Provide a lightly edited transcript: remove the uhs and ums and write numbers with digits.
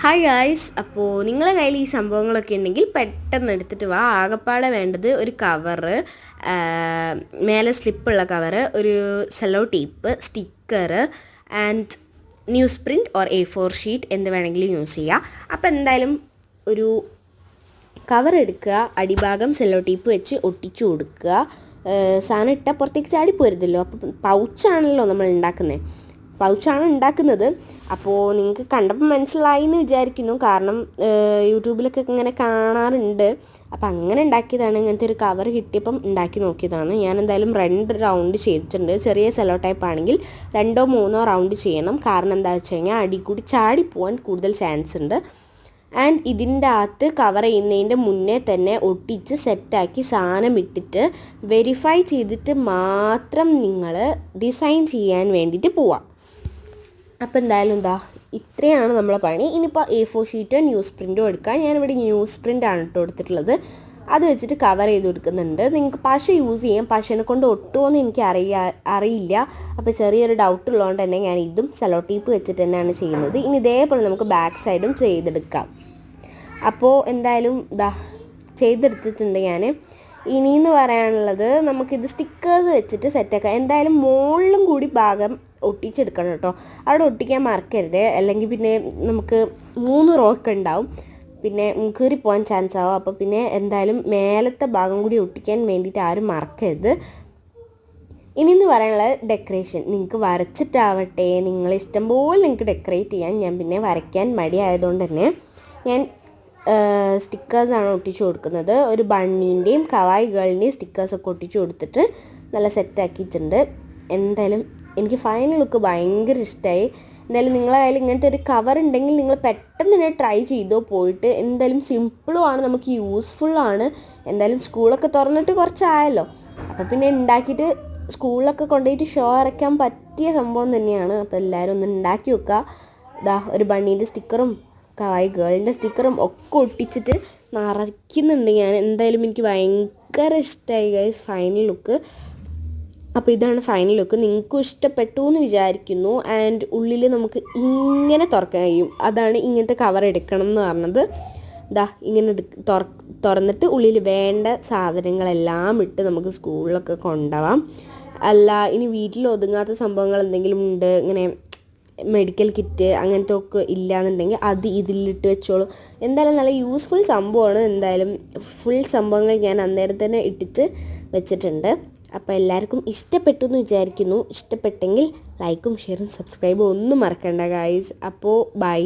Hi guys, അപ്പോൾ നിങ്ങളുടെ കയ്യിൽ ഈ സംഭവങ്ങളൊക്കെ ഉണ്ടെങ്കിൽ പെട്ടെന്ന് എടുത്തിട്ട് വാ. ആകപ്പാടെ വേണ്ടത് ഒരു കവറ്, മേലെ സ്ലിപ്പുള്ള കവറ്, ഒരു sello tape, sticker and news print or A4 sheet എന്ത് വേണമെങ്കിലും യൂസ് ചെയ്യുക. അപ്പോൾ എന്തായാലും ഒരു കവർ എടുക്കുക, അടിഭാഗം സെല്ലോ ടേപ്പ് വെച്ച് ഒട്ടിച്ചു കൊടുക്കുക. സാധനം ഇട്ടാൽ പുറത്തേക്ക് ചാടിപ്പോരുതല്ലോ. അപ്പോൾ പൗച്ചാണല്ലോ നമ്മൾ ഉണ്ടാക്കുന്നത്. അപ്പോൾ നിങ്ങൾക്ക് കണ്ടപ്പോൾ മനസ്സിലായി എന്ന് വിചാരിക്കുന്നു, കാരണം യൂട്യൂബിലൊക്കെ ഇങ്ങനെ കാണാറുണ്ട്. അപ്പോൾ അങ്ങനെ ഉണ്ടാക്കിയതാണ്. ഇങ്ങനത്തെ ഒരു കവർ കിട്ടിയപ്പം ഉണ്ടാക്കി നോക്കിയതാണ്. ഞാൻ എന്തായാലും 2 റൗണ്ട് ചെയ്തിട്ടുണ്ട്. ചെറിയ സെല്ലോ ടൈപ്പ് ആണെങ്കിൽ 2 or 3 റൗണ്ട് ചെയ്യണം. കാരണം എന്താ വെച്ച് കഴിഞ്ഞാൽ അടി കൂടി ചാടിപ്പോവാൻ കൂടുതൽ ചാൻസ് ഉണ്ട്. ആൻഡ് ഇതിൻ്റെ അകത്ത് കവർ ചെയ്യുന്നതിൻ്റെ മുന്നേ തന്നെ ഒട്ടിച്ച് സെറ്റാക്കി സാധനം ഇട്ടിട്ട് വെരിഫൈ ചെയ്തിട്ട് മാത്രം നിങ്ങൾ ഡിസൈൻ ചെയ്യാൻ വേണ്ടിയിട്ട് പോവാം. അപ്പോൾ എന്തായാലും ഇത്രയാണ് നമ്മളെ പണി. ഇനിയിപ്പോൾ A4 ഷീറ്റോ ന്യൂസ് പ്രിൻറ്റോ എടുക്കാം. ഞാനിവിടെ ന്യൂസ് പ്രിൻ്റാണ് കൊടുത്തിട്ടുള്ളത്. അത് വെച്ചിട്ട് കവർ ചെയ്ത് കൊടുക്കുന്നുണ്ട്. നിങ്ങൾക്ക് പശ യൂസ് ചെയ്യാം. പശനെ കൊണ്ട് ഒട്ടുമോയെന്ന് എനിക്ക് അറിയില്ല. അപ്പോൾ ചെറിയൊരു ഡൗട്ട് ഉള്ളതുകൊണ്ട് തന്നെ ഞാൻ ഇതും സെല്ലോ ടേപ്പ് വെച്ചിട്ട് തന്നെയാണ് ചെയ്യുന്നത്. ഇനി ഇതേപോലെ നമുക്ക് ബാക്ക് സൈഡും ചെയ്തെടുക്കാം. അപ്പോൾ എന്തായാലും ചെയ്തെടുത്തിട്ടുണ്ട് ഞാൻ. ഇനിയെന്ന് പറയാനുള്ളത്, നമുക്കിത് സ്റ്റിക്കേഴ്സ് വെച്ചിട്ട് സെറ്റാക്കാം. എന്തായാലും മുകളിലും കൂടി ഭാഗം ഒട്ടിച്ചെടുക്കണം കേട്ടോ. അവിടെ ഒട്ടിക്കാൻ മറക്കരുത്, അല്ലെങ്കിൽ പിന്നെ നമുക്ക് 3 റോ ഒക്കെ ഉണ്ടാവും, പിന്നെ കീറിപ്പോകാൻ ചാൻസ് ആവും. അപ്പോൾ പിന്നെ എന്തായാലും മേലത്തെ ഭാഗം കൂടി ഒട്ടിക്കാൻ വേണ്ടിയിട്ട് ആരും മറക്കരുത്. ഇനിയെന്ന് പറയാനുള്ളത് ഡെക്കറേഷൻ. നിങ്ങൾക്ക് വരച്ചിട്ടാവട്ടെ, നിങ്ങളിഷ്ടം പോലെ നിങ്ങൾക്ക് ഡെക്കറേറ്റ് ചെയ്യാൻ. ഞാൻ പിന്നെ വരയ്ക്കാൻ മടിയായതുകൊണ്ട് തന്നെ ഞാൻ സ്റ്റിക്കേഴ്സാണ് ഒട്ടിച്ചു കൊടുക്കുന്നത്. ഒരു ബണ്ണീൻ്റെയും കവായ് ഗേളിൻ്റെയും സ്റ്റിക്കേഴ്സൊക്കെ ഒട്ടിച്ചു കൊടുത്തിട്ട് നല്ല സെറ്റാക്കിയിട്ടുണ്ട്. എന്തായാലും എനിക്ക് ഫൈനൽ ലുക്ക് ഭയങ്കര ഇഷ്ടമായി. എന്തായാലും നിങ്ങളെ കയ്യിൽ ഇങ്ങനത്തെ ഒരു കവർ ഉണ്ടെങ്കിൽ നിങ്ങൾ പെട്ടെന്ന് തന്നെ ട്രൈ ചെയ്തോ പോയിട്ട്. എന്തായാലും സിമ്പിളുമാണ്, നമുക്ക് യൂസ്ഫുള്ളാണ്. എന്തായാലും സ്കൂളൊക്കെ തുറന്നിട്ട് കുറച്ചായല്ലോ, അപ്പോൾ പിന്നെ ഉണ്ടാക്കിയിട്ട് സ്കൂളിലൊക്കെ കൊണ്ടുപോയിട്ട് ഷോ അറയ്ക്കാൻ പറ്റിയ സംഭവം തന്നെയാണ്. അപ്പോൾ എല്ലാവരും ഒന്ന് ഉണ്ടാക്കി വെക്കുക. ഒരു ബണ്ണീൻ്റെ സ്റ്റിക്കറും കവായ് ഗേളിൻ്റെ സ്റ്റിക്കറും ഒക്കെ ഒട്ടിച്ചിട്ട് നിറയ്ക്കുന്നുണ്ട് ഞാൻ. എന്തായാലും എനിക്ക് ഭയങ്കര ഇഷ്ടമായി ഗൈസ് ഫൈനൽ ലുക്ക്. അപ്പോൾ ഇതാണ് ഫൈനൽ ലുക്ക്. നിങ്ങൾക്കും ഇഷ്ടപ്പെട്ടു എന്ന് വിചാരിക്കുന്നു. ആൻഡ് ഉള്ളിൽ നമുക്ക് ഇങ്ങനെ തുറക്കാൻ കഴിയും. അതാണ് ഇങ്ങനത്തെ കവർ എടുക്കണം എന്ന് പറഞ്ഞത്. ഇങ്ങനെ തുറന്നിട്ട് ഉള്ളിൽ വേണ്ട സാധനങ്ങളെല്ലാം ഇട്ട് നമുക്ക് സ്കൂളിലൊക്കെ കൊണ്ടുപോകാം. അല്ല ഇനി വീട്ടിൽ ഒതുങ്ങാത്ത സംഭവങ്ങൾ എന്തെങ്കിലും ഉണ്ട്, ഇങ്ങനെ മെഡിക്കൽ കിറ്റ് അങ്ങനത്തെ ഒക്കെ ഇല്ലയെന്നുണ്ടെങ്കിൽ അത് ഇതിലിട്ട് വെച്ചോളൂ. എന്തായാലും നല്ല യൂസ്ഫുൾ സംഭവമാണ്. എന്തായാലും ഫുൾ സംഭവങ്ങൾ ഞാൻ അന്നേരം തന്നെ ഇട്ടിട്ട് വെച്ചിട്ടുണ്ട്. അപ്പോൾ എല്ലാവർക്കും ഇഷ്ടപ്പെട്ടു എന്ന് വിചാരിക്കുന്നു. ഇഷ്ടപ്പെട്ടെങ്കിൽ ലൈക്കും ഷെയറും സബ്സ്ക്രൈബും ഒന്നും മറക്കണ്ട ഗായ്സ്. അപ്പോൾ ബൈ.